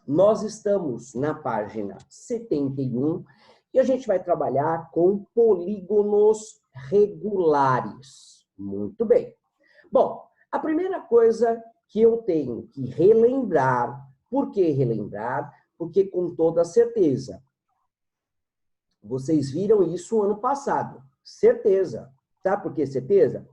Nós estamos na página 71 e a gente vai trabalhar com polígonos regulares. Muito bem. Bom, a primeira coisa que eu tenho que relembrar, por que relembrar? Porque com toda certeza, vocês viram isso ano passado, certeza. Sabe por que certeza?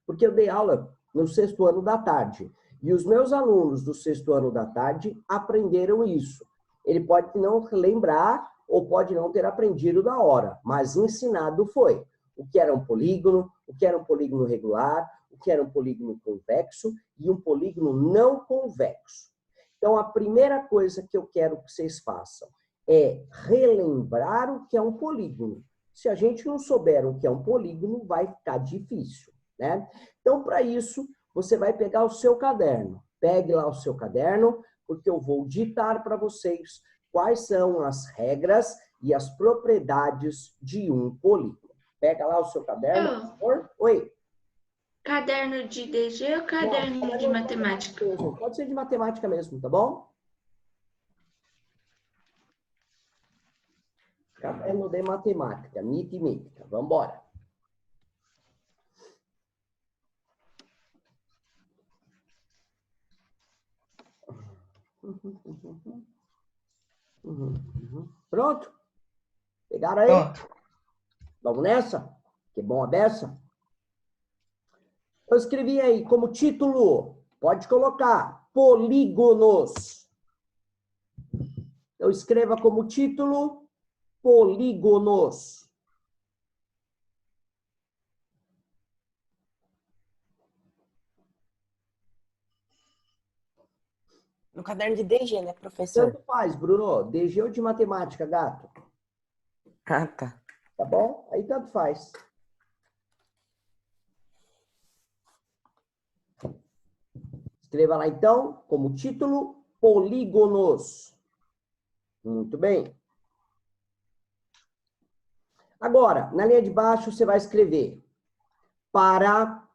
Porque eu dei aula no 6º ano da tarde. E os meus alunos do 6º ano da tarde aprenderam isso. Ele pode não lembrar ou pode não ter aprendido da hora, mas ensinado foi. O que era um polígono, o que era um polígono regular, o que era um polígono convexo e um polígono não convexo. Então, a primeira coisa que eu quero que vocês façam é relembrar o que é um polígono. Se a gente não souber o que é um polígono, vai ficar difícil, né? Então, para isso, você vai pegar o seu caderno. Pegue lá o seu caderno, porque eu vou ditar para vocês quais são as regras e as propriedades de um polígono. Pega lá o seu caderno, por favor. Oi. Caderno de DG ou caderno de matemática? Pode ser de matemática mesmo, tá bom? Caderno de matemática, mitimitica. Vamos embora. Pronto? Pegaram aí? Pronto. Vamos nessa? Que bom a beça. Eu escrevi aí como título, pode colocar, polígonos. Eu escreva como título, polígonos. No caderno de DG, né, professor? Tanto faz, Bruno. DG ou de matemática, gato? Ah, tá. Tá bom? Aí tanto faz. Escreva lá, então, como título, polígonos. Muito bem. Agora, na linha de baixo, você vai escrever para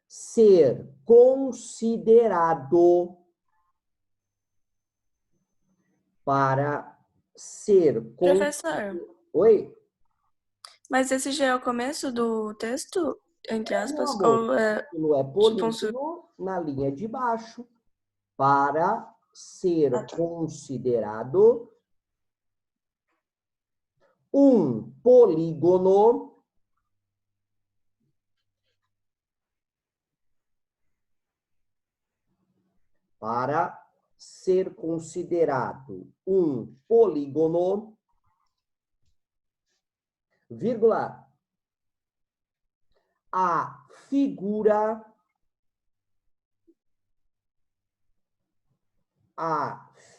ser considerado Professor, Oi? mas esse já é o começo do texto, entre aspas? Não, Ou é título é tipo um polígono na linha de baixo para ser Ah, tá. considerado um polígono para ser considerado um polígono, vírgula, a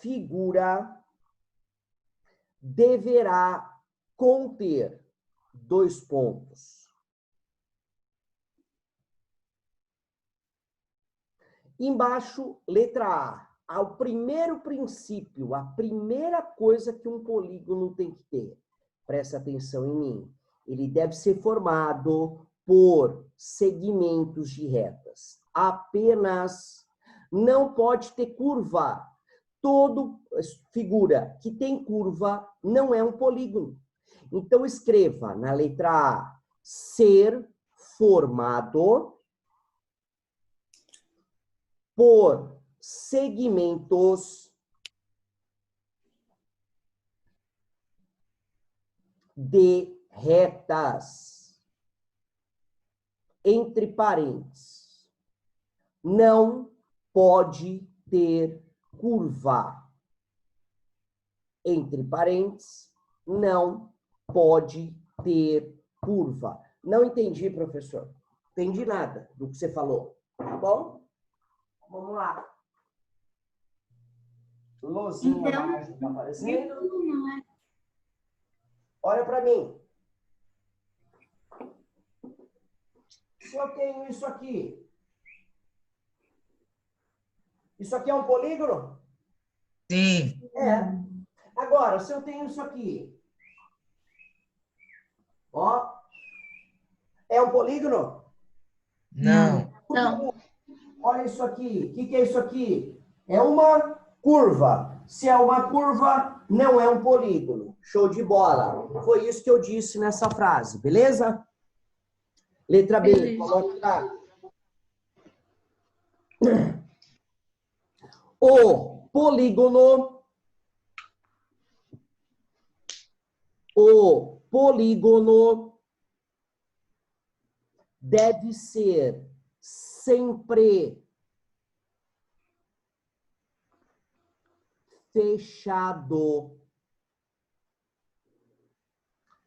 figura deverá conter 2 pontos. Embaixo, letra A. Ao primeiro princípio, a primeira coisa que um polígono tem que ter. Presta atenção em mim. Ele deve ser formado por segmentos de retas. Apenas. Não pode ter curva. Toda figura que tem curva não é um polígono. Então, escreva na letra A, ser formado por segmentos de retas, entre parênteses. Não pode ter curva. Entre parênteses, não pode ter curva. Não entendi, professor. Entendi nada do que você falou. Tá bom? Vamos lá. Lozinha abaixo está aparecendo. Olha para mim. Se eu tenho isso aqui é um polígono? Sim. É. Agora, se eu tenho isso aqui, ó, é um polígono? Não. Não. olha isso aqui. O que é isso aqui? É uma curva. Se é uma curva, não é um polígono. Show de bola. Foi isso que eu disse nessa frase, beleza? Letra B, Beleza. coloque lá. O polígono deve ser sempre fechado.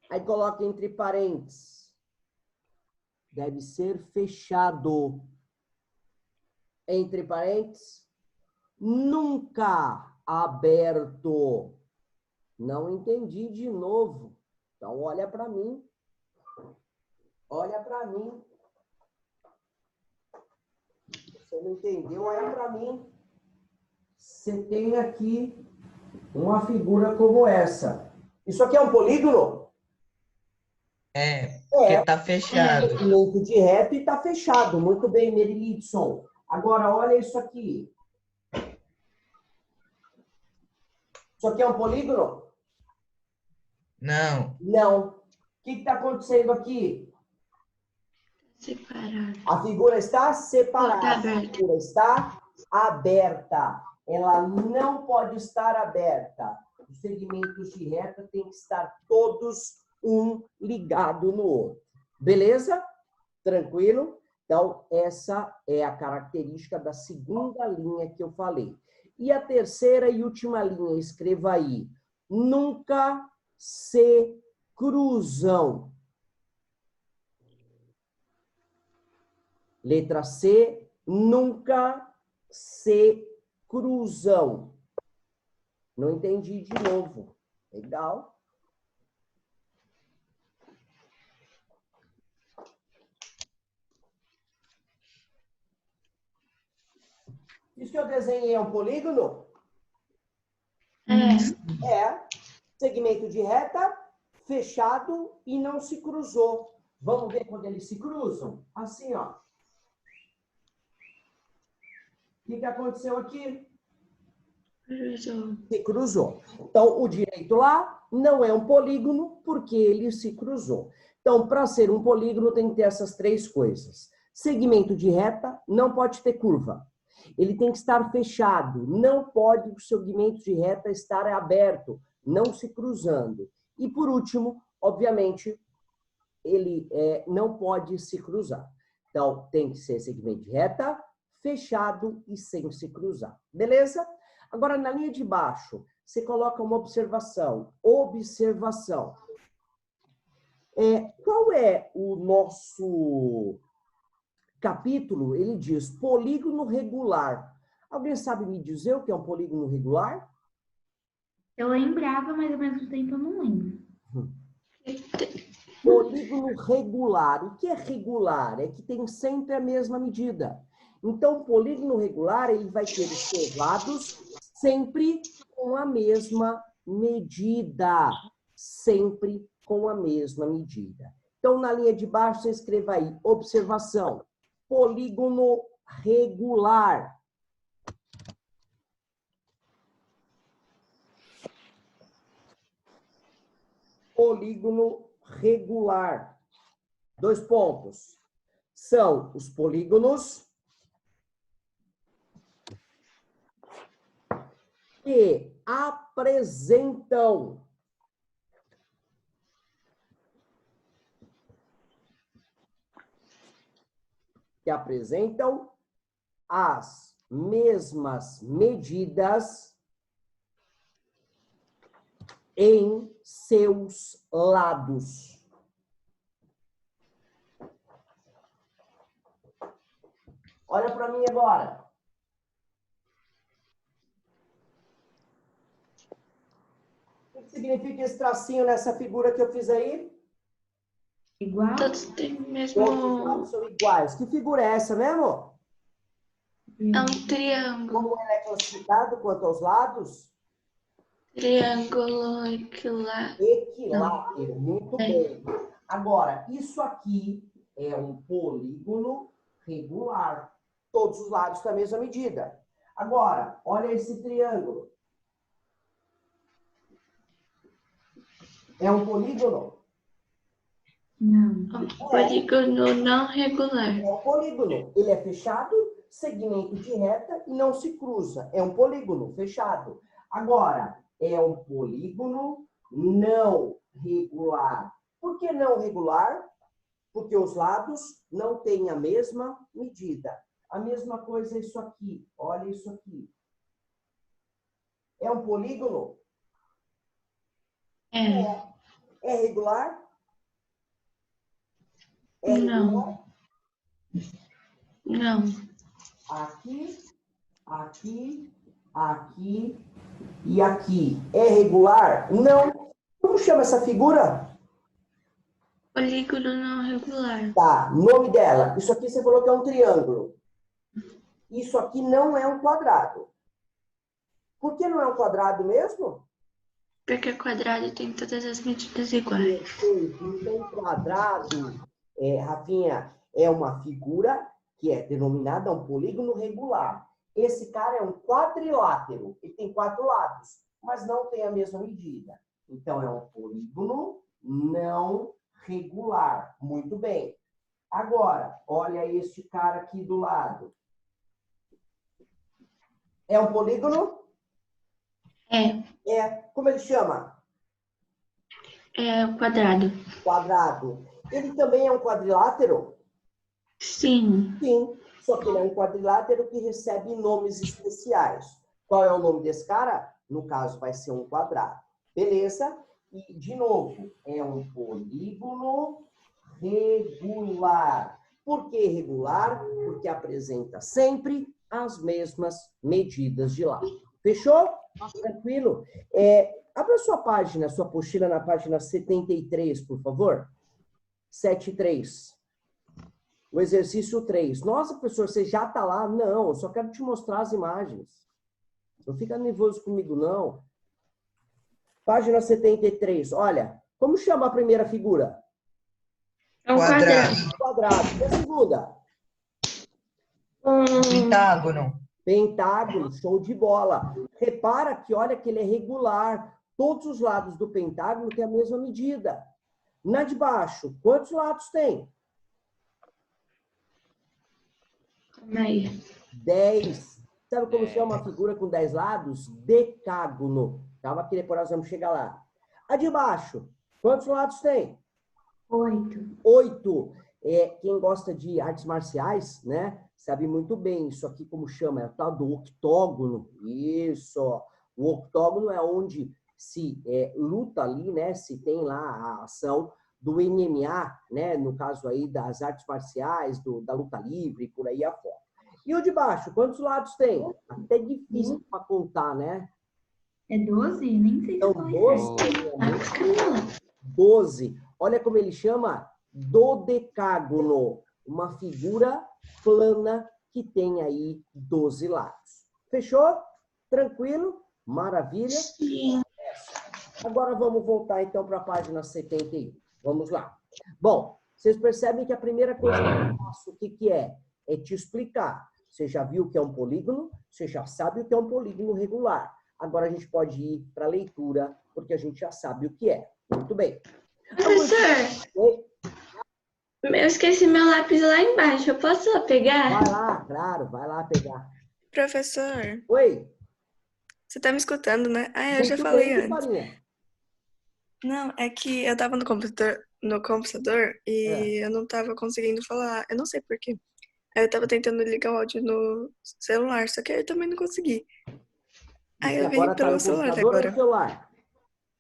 Aí coloca entre parênteses. Deve ser fechado. Entre parênteses. Nunca aberto. Não entendi de novo. Então, olha para mim. Olha para mim. Você não entendeu? Olha para mim. Você tem aqui uma figura como essa. Isso aqui é um polígono? Porque tá fechado. Segmento de reto e está fechado. Muito bem, Merilidson. Agora, olha isso aqui. Isso aqui é um polígono? Não. Não. O que está acontecendo aqui? Separado. A figura está separada. Tá A aberta. figura está aberta. Ela não pode estar aberta. Os segmentos de reta têm que estar todos um ligado no outro. Beleza? Tranquilo? Então, essa é a característica da segunda linha que eu falei. E a terceira e última linha, escreva aí. Nunca se cruzam. Letra C, nunca se cruzam. Não entendi de novo. Legal. Isso que eu desenhei é um polígono? É. Segmento de reta, fechado e não se cruzou. Vamos ver quando eles se cruzam? Assim, ó. O que aconteceu aqui? Cruzou. Se cruzou. Então, o direito lá não é um polígono porque ele se cruzou. Então, para ser um polígono, tem que ter essas três coisas. Segmento de reta não pode ter curva. Ele tem que estar fechado. Não pode o segmento de reta estar aberto, não se cruzando. E, por último, obviamente, ele não pode se cruzar. Então, tem que ser segmento de reta, fechado e sem se cruzar. Beleza? Agora, na linha de baixo, você coloca uma observação. Observação. Qual é o nosso capítulo? Ele diz polígono regular. Alguém sabe me dizer o que é um polígono regular? Eu lembrava, mas ao mesmo tempo eu não lembro. Polígono regular. O que é regular? É que tem sempre a mesma medida. Então, o polígono regular, ele vai ter os seus lados sempre com a mesma medida. Sempre com a mesma medida. Então, na linha de baixo, você escreva aí, observação, polígono regular. Polígono regular. 2 pontos. São os polígonos que apresentam as mesmas medidas em seus lados. Olha para mim agora. O que significa esse tracinho nessa figura que eu fiz aí? Igual? Todos têm o Todos os mesmo. lados são iguais. Que figura é essa mesmo? É um triângulo. Como ele é classificado quanto aos lados? Triângulo equilátero. Equilátero. Muito bem. Agora, isso aqui é um polígono regular. Todos os lados têm a mesma medida. Agora, olha esse triângulo. É um polígono? Não. Polígono não regular. É um polígono. Ele é fechado, segmento de reta e não se cruza. É um polígono fechado. Agora, é um polígono não regular. Por que não regular? Porque os lados não têm a mesma medida. A mesma coisa é isso aqui. Olha isso aqui. É um polígono? É. É regular? É Não. regular? Não. Aqui, aqui, aqui e aqui. É regular? Não. Como chama essa figura? Polígono não regular. Tá, nome dela. Isso aqui você falou que é um triângulo. Isso aqui não é um quadrado. Por que não é um quadrado mesmo? Porque quadrado tem todas as medidas iguais. Perfeito. Então, quadrado, Rafinha, é uma figura que é denominada um polígono regular. Esse cara é um quadrilátero. Ele tem 4 lados, mas não tem a mesma medida. Então, é um polígono não regular. Muito bem. Agora, olha este cara aqui do lado. É um polígono? É. Como ele chama? É o quadrado. Quadrado. Ele também é um quadrilátero? Sim. Sim, só que ele é um quadrilátero que recebe nomes especiais. Qual é o nome desse cara? No caso, vai ser um quadrado. Beleza? E, de novo, é um polígono regular. Por que regular? Porque apresenta sempre as mesmas medidas de lado. Fechou? Tranquilo? Abra sua página, sua apostila na página 73, por favor. 73. O exercício 3. Nossa, professor, você já está lá? Não, eu só quero te mostrar as imagens. Não fica nervoso comigo, não. Página 73. Olha, como chama a primeira figura? É um quadrado. Quadrado. E a segunda? Pentágono. Pentágono, show de bola. Repara que, olha, que ele é regular. Todos os lados do pentágono têm a mesma medida. Na de baixo, quantos lados tem? Calma aí. 10. Sabe como chama uma figura com 10 lados? Decágono. Calma que depois nós vamos chegar lá. A de baixo, quantos lados tem? 8. 8. Quem gosta de artes marciais, né? Sabe muito bem. Isso aqui como chama? É o tal do octógono. Isso. O octógono é onde se luta ali, né? Se tem lá a ação do MMA, né? No caso aí das artes marciais, da luta livre, por aí afora. E o de baixo, quantos lados tem? Até difícil para contar, né? É 12? Nem sei se Então, eu falei 12. certo. 12. Olha como ele chama dodecágono. Uma figura plana que tem aí 12 lados. Fechou? Tranquilo? Maravilha? Sim. Agora vamos voltar então para a página 71. Vamos lá. Bom, vocês percebem que a primeira coisa que eu faço, o que é? É te explicar. Você já viu o que é um polígono? Você já sabe o que é um polígono regular. Agora a gente pode ir para a leitura, porque a gente já sabe o que é. Muito bem. Professor, Oi? eu esqueci meu lápis lá embaixo. Eu posso lá pegar? Vai lá, claro, vai lá pegar. Professor, Oi? você tá me escutando, né? Ah, eu já Muito falei bem, antes. Farinha. Não, é que eu tava no computador e eu não tava conseguindo falar. Eu não sei por quê. Aí eu tava tentando ligar o áudio no celular, só que eu também não consegui. Aí Você eu vim agora está pelo no celular computador ou agora. no celular?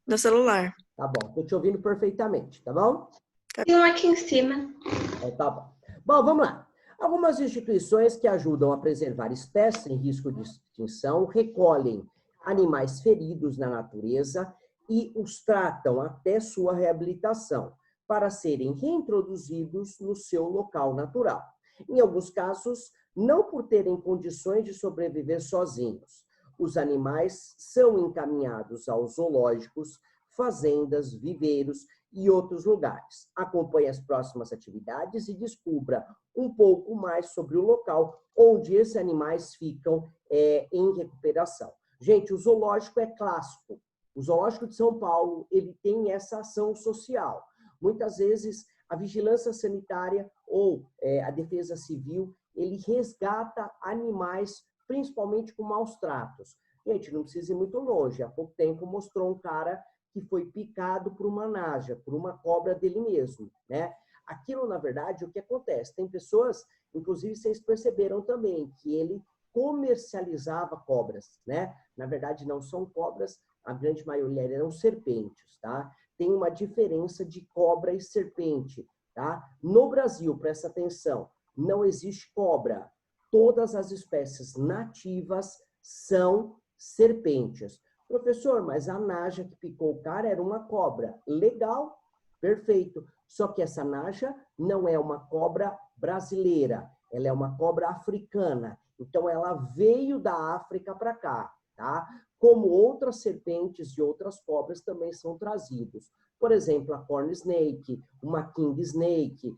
No celular. Tá bom, estou te ouvindo perfeitamente, tá bom? Tem um aqui em cima. Tá bom. Bom, vamos lá. Algumas instituições que ajudam a preservar espécies em risco de extinção recolhem animais feridos na natureza e os tratam até sua reabilitação, para serem reintroduzidos no seu local natural. Em alguns casos, não por terem condições de sobreviver sozinhos. Os animais são encaminhados aos zoológicos, fazendas, viveiros e outros lugares. Acompanhe as próximas atividades e descubra um pouco mais sobre o local onde esses animais ficam em recuperação. Gente, o zoológico é clássico. O Zoológico de São Paulo, ele tem essa ação social. Muitas vezes, a vigilância sanitária ou a defesa civil, ele resgata animais, principalmente com maus tratos. Gente, não precisa ir muito longe. Há pouco tempo mostrou um cara que foi picado por uma naja, por uma cobra dele mesmo, né? Aquilo, na verdade, o que acontece? Tem pessoas, inclusive vocês perceberam também, que ele comercializava cobras, né? Na verdade, não são cobras, a grande maioria eram serpentes, tá? Tem uma diferença de cobra e serpente, tá? No Brasil, presta atenção, não existe cobra. Todas as espécies nativas são serpentes. Professor, mas a naja que picou o cara era uma cobra. Legal, perfeito. Só que essa naja não é uma cobra brasileira, ela é uma cobra africana. Então, ela veio da África para cá, tá? Como outras serpentes e outras cobras também são trazidos. Por exemplo, a corn snake, uma king snake,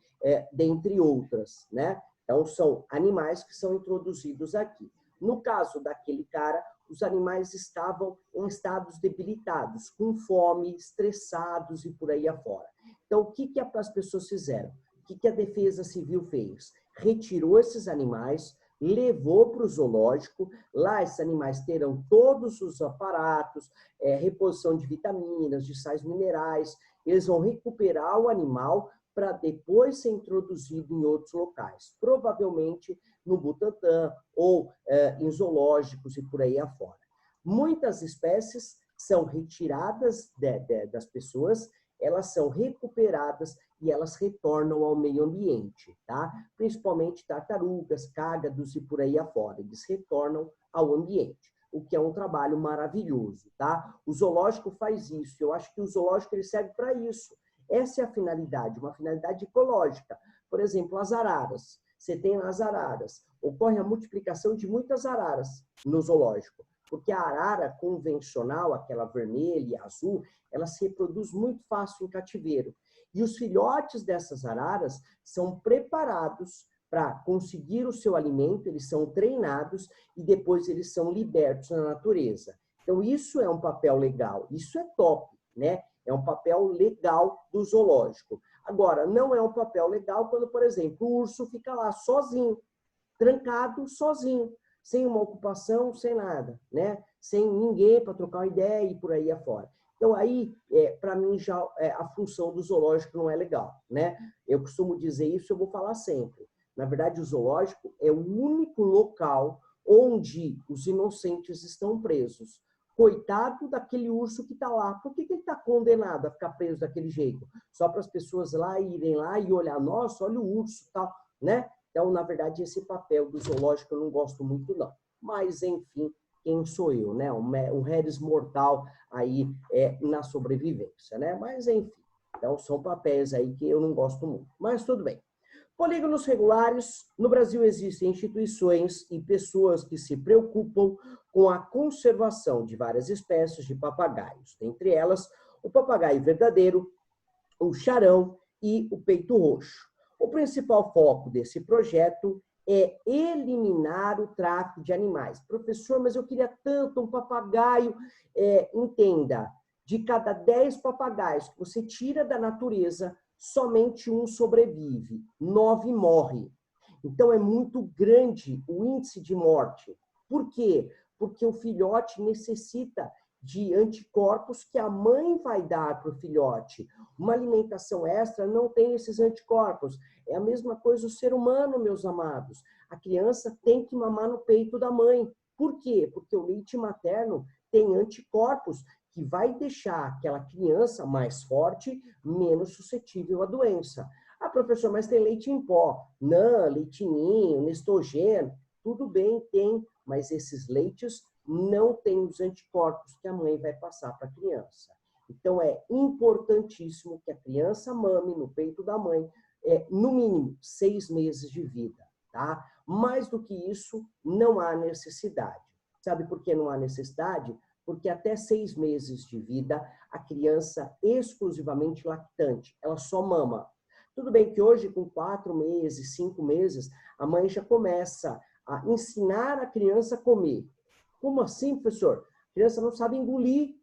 dentre outras, né? Então, são animais que são introduzidos aqui. No caso daquele cara, os animais estavam em estados debilitados, com fome, estressados e por aí afora. Então, o que as pessoas fizeram? O que a Defesa Civil fez? Retirou esses animais, levou para o zoológico. Lá, esses animais terão todos os aparatos, reposição de vitaminas, de sais minerais. Eles vão recuperar o animal para depois ser introduzido em outros locais, provavelmente no Butantã ou em zoológicos e por aí afora. Muitas espécies são retiradas das pessoas, elas são recuperadas e elas retornam ao meio ambiente, tá? Principalmente tartarugas, cágados e por aí afora, eles retornam ao ambiente, o que é um trabalho maravilhoso, tá? O zoológico faz isso, eu acho que o zoológico ele serve para isso. Essa é a finalidade, uma finalidade ecológica. Por exemplo, as araras. Você tem as araras. Ocorre a multiplicação de muitas araras no zoológico, porque a arara convencional, aquela vermelha e azul, ela se reproduz muito fácil em cativeiro. E os filhotes dessas araras são preparados para conseguir o seu alimento, eles são treinados e depois eles são libertos na natureza. Então, isso é um papel legal, isso é top, né? É um papel legal do zoológico. Agora, não é um papel legal quando, por exemplo, o urso fica lá sozinho, trancado sozinho, sem uma ocupação, sem nada, né? Sem ninguém para trocar uma ideia e por aí afora. Então, aí, para mim, já a função do zoológico não é legal, né? Eu costumo dizer isso, eu vou falar sempre. Na verdade, o zoológico é o único local onde os inocentes estão presos. Coitado daquele urso que está lá. Por que ele está condenado a ficar preso daquele jeito? Só para as pessoas lá irem lá e olhar, nossa, olha o urso e tal, né? Então, na verdade, esse papel do zoológico eu não gosto muito, não. Mas, enfim, quem sou eu, né? Um Redes mortal aí na sobrevivência, né? Mas, enfim, então são papéis aí que eu não gosto muito. Mas tudo bem. Polígonos regulares. No Brasil existem instituições e pessoas que se preocupam com a conservação de várias espécies de papagaios, dentre elas o papagaio verdadeiro, o charão e o peito roxo. O principal foco desse projeto é eliminar o tráfico de animais. Professor, mas eu queria tanto um papagaio. Entenda, de cada 10 papagaios que você tira da natureza, somente um sobrevive, 9 morrem. Então, é muito grande o índice de morte. Por quê? Porque o filhote necessita de anticorpos que a mãe vai dar para o filhote. Uma alimentação extra não tem esses anticorpos. É a mesma coisa o ser humano, meus amados. A criança tem que mamar no peito da mãe. Por quê? Porque o leite materno tem anticorpos que vai deixar aquela criança mais forte, menos suscetível à doença. Ah, professor, mas tem leite em pó. Não, leitinho, Nestogeno, tudo bem, tem, mas esses leites não têm os anticorpos que a mãe vai passar para a criança. Então, é importantíssimo que a criança mame no peito da mãe, no mínimo 6 meses de vida, tá? Mais do que isso, não há necessidade. Sabe por que não há necessidade? Porque até 6 meses de vida, a criança exclusivamente lactante, ela só mama. Tudo bem que hoje, com 4 meses, 5 meses, a mãe já começa a ensinar a criança a comer. Como assim, professor? A criança não sabe engolir.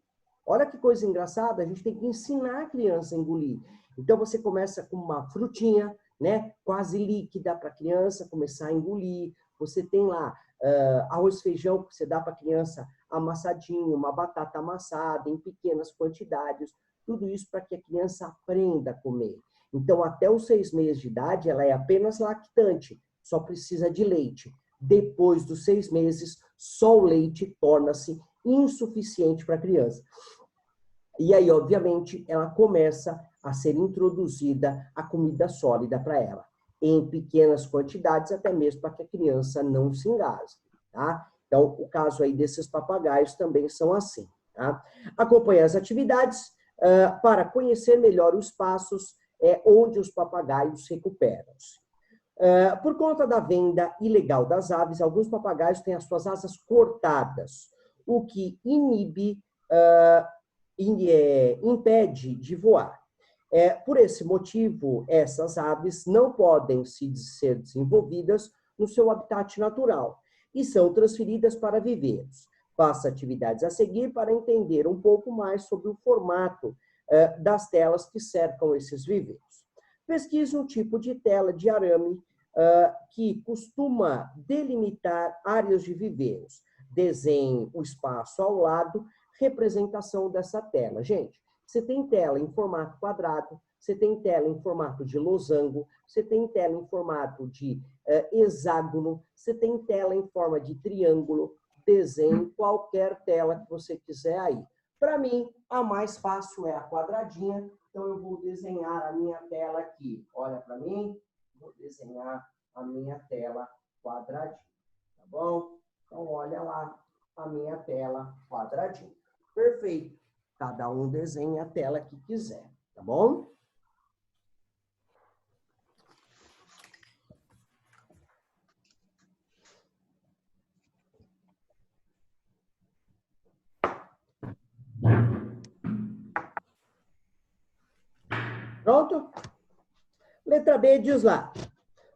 Olha que coisa engraçada, a gente tem que ensinar a criança a engolir. Então, você começa com uma frutinha, né, quase líquida para a criança começar a engolir. Você tem lá arroz e feijão que você dá para a criança amassadinho, uma batata amassada em pequenas quantidades. Tudo isso para que a criança aprenda a comer. Então, até os 6 meses de idade, ela é apenas lactante, só precisa de leite. Depois dos 6 meses, só o leite torna-se insuficiente para a criança. E aí, obviamente, ela começa a ser introduzida a comida sólida para ela, em pequenas quantidades, até mesmo para que a criança não se engasgue, tá? Então, o caso aí desses papagaios também são assim, tá? Acompanhe as atividades para conhecer melhor os passos onde os papagaios recuperam-se. Por conta da venda ilegal das aves, alguns papagaios têm as suas asas cortadas, o que impede de voar. Por esse motivo, essas aves não podem ser desenvolvidas no seu habitat natural e são transferidas para viveiros. Faça atividades a seguir para entender um pouco mais sobre o formato das telas que cercam esses viveiros. Pesquise um tipo de tela de arame que costuma delimitar áreas de viveiros. Desenhe o espaço ao lado, representação dessa tela. Gente, você tem tela em formato quadrado, você tem tela em formato de losango, você tem tela em formato de hexágono, você tem tela em forma de triângulo. Desenhe qualquer tela que você quiser aí. Para mim, a mais fácil é a quadradinha, então eu vou desenhar a minha tela aqui. Olha para mim, vou desenhar a minha tela quadradinha, tá bom? Então, olha lá a minha tela quadradinha. Perfeito. Cada um desenha a tela que quiser, tá bom? Pronto? Letra B diz lá.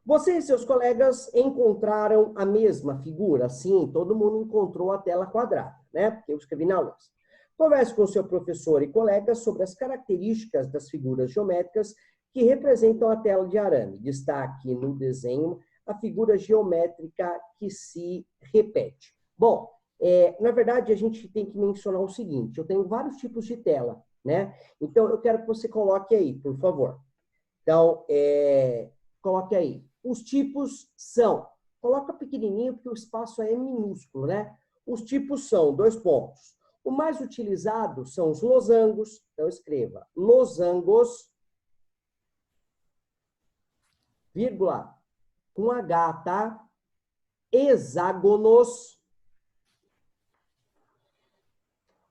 Você e seus colegas encontraram a mesma figura? Sim, todo mundo encontrou a tela quadrada, né? Porque eu escrevi na lousa. Converse com seu professor e colegas sobre as características das figuras geométricas que representam a tela de arame. Destaque no desenho a figura geométrica que se repete. Bom, na verdade, a gente tem que mencionar o seguinte. Eu tenho vários tipos de tela, né? Então, eu quero que você coloque aí, por favor. Então, coloque aí. Os tipos são... Coloca pequenininho, porque o espaço é minúsculo, né? Os tipos são, 2 pontos. O mais utilizado são os losangos. Então, escreva losangos, vírgula, com H, tá? Hexágonos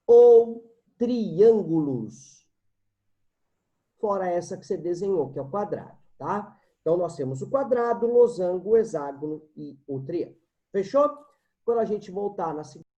ou triângulos. Fora essa que você desenhou, que é o quadrado, tá? Então, nós temos o quadrado, o losango, o hexágono e o triângulo. Fechou? Quando a gente voltar na segunda